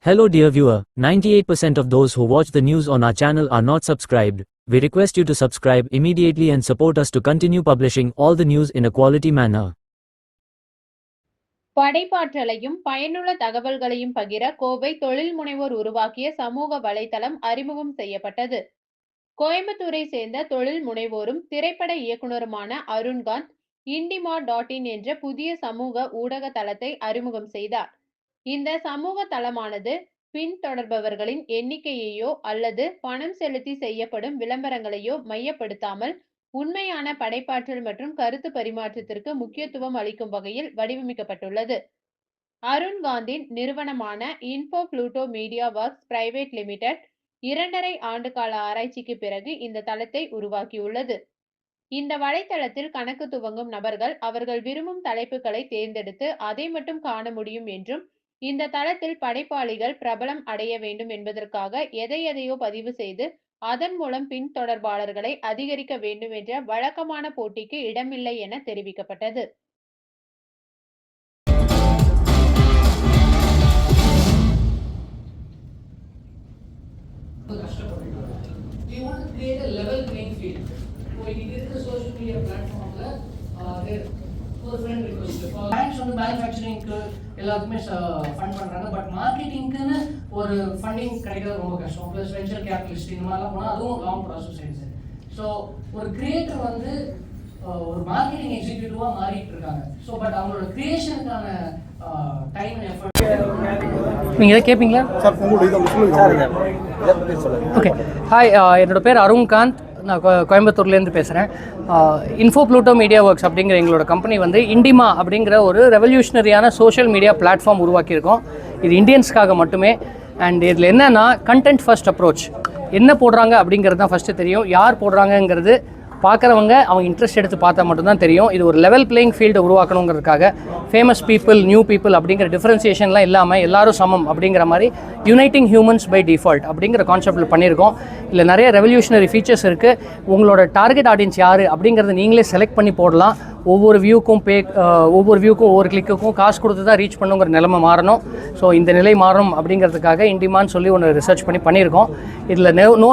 Hello dear viewer, 98% of those who watch the news on our channel are not subscribed. We request you to subscribe immediately and support us to continue publishing all the news in a quality manner. படைப்பாற்றலையும் பயனுள்ள தகவல்களையும் பகிர கோவை தொழில் முனைவோர் உருவாக்கிய சமூக வலைதளம் அறிமுகம் செய்யப்பட்டது. கோயம்புத்தூரை சேர்ந்த தொழில் முனைவோரும் திரைப்பட இயக்குனருமான அருண்காந்த் Indima.in என்ற புதிய சமூக ஊடக தளத்தை அறிமுகம் செய்தார். இந்த சமூக தளமானது பின்தொடர்பவர்களின் எண்ணிக்கையையோ அல்லது பணம் செலுத்தி செய்யப்படும் விளம்பரங்களையோ மையப்படுத்தாமல் உண்மையான படைப்பாற்றல் மற்றும் கருத்து பரிமாற்றத்திற்கு முக்கியத்துவம் அளிக்கும் வகையில் வடிவமைக்கப்பட்டுள்ளது. அருண்காந்தின் நிறுவனமான info Pluto media works private limited 2.5 ஆண்டுகால ஆராய்ச்சிக்கு பிறகு இந்த தளத்தை உருவாக்கியுள்ளது. இந்த வலைத்தளத்தில் கணக்கு துவங்கும் நபர்கள் அவர்கள் விரும்பும் தலைப்புகளை தேர்ந்தெடுத்து அதை மட்டும் காண முடியும் என்றும், இந்த தளத்தில் படைப்பாளிகள் பிரபலம் அடைய வேண்டும் என்பதற்காக எதையோ பதிவு செய்து அதன் மூலம் பின்தொடர்பாளர்களை அதிகரிக்க வேண்டும் என்ற வழக்கமான போட்டிக்கு இடமில்லை என தெரிவிக்கப்பட்டது. பேங்க்ஸ் வந்து மேனுஃபேக்சரிங்க்கு எல்லாத்துக்குமே ஃபண்ட் பண்ணுறாங்க. பட் மார்க்கெட்டிங்க்குன்னு ஒரு ஃபண்டிங் கிடைக்கிறது ரொம்ப கஷ்டம். ப்ளஸ் வெஞ்சர் கேபிட்டலிஸ்ட் இந்த மாதிரிலாம் போனால் அதுவும் லாங் ப்ராசஸ் ஆயிடுச்சு. ஸோ ஒரு கிரியேட்டர் வந்து ஒரு மார்க்கெட்டிங் எக்ஸிக்யூட்டிவாக மாறிட்டு இருக்காங்க. ஸோ பட் அவங்களோட கிரியேஷனுக்கான டைம் அண்ட் எஃபர்ட் நீங்கள் எதாவது கேட்பீங்களா சார்? ஓகே, ஹாய், என்னோடய பேர் அருண்காந்த். நான் கோயம்புத்தூர்லேருந்து பேசுகிறேன். இன்ஃபோ புளூட்டோ மீடியா ஒர்க்ஸ் அப்படிங்கிற எங்களோட கம்பெனி வந்து இண்டிமா அப்படிங்கிற ஒரு ரெவல்யூஷனரியான சோஷியல் மீடியா பிளாட்ஃபார்ம் உருவாக்கியிருக்கோம். இது இந்தியன்ஸ்க்காக மட்டுமே. அண்ட் இதில் என்னென்னா கண்டென்ட் ஃபர்ஸ்ட் அப்ரோச். என்ன போடுறாங்க அப்படிங்கிறது தான் ஃபஸ்ட்டு தெரியும். யார் போடுறாங்கங்கிறது பார்க்குறவங்க அவங்க இன்ட்ரெஸ்ட் எடுத்து பார்த்தா மட்டும்தான் தெரியும். இது ஒரு லெவல் பிளேயிங் ஃபீல்டை உருவாக்கணுங்கிறதுக்காக ஃபேமஸ் பீப்புள், நியூ பீப்புள் அப்படிங்கிற டிஃப்ரென்சியேஷன்லாம் இல்லாமல் எல்லாரும் சமம் அப்படிங்கிற மாதிரி யுனைட்டிங் ஹியூமன்ஸ் பை டிஃபால்ட் அப்படிங்கிற கான்செப்டில் பண்ணியிருக்கோம். இதில் நிறைய ரெவல்யூஷனரி ஃபீச்சர்ஸ் இருக்குது. உங்களோட டார்கெட் ஆடியன்ஸ் யார் அப்படிங்கிறத நீங்களே செலக்ட் பண்ணி போடலாம். ஒவ்வொரு வியூக்கும் ஒவ்வொரு கிளிக்குக்கும் காசு கொடுத்து தான் ரீச் பண்ணுங்கிற நிலைமை மாறணும். ஸோ இந்த நிலை மாறணும் அப்படிங்கிறதுக்காக இண்டிமான்னு சொல்லி ஒன்று ரிசர்ச் பண்ணியிருக்கோம். இதில் நோ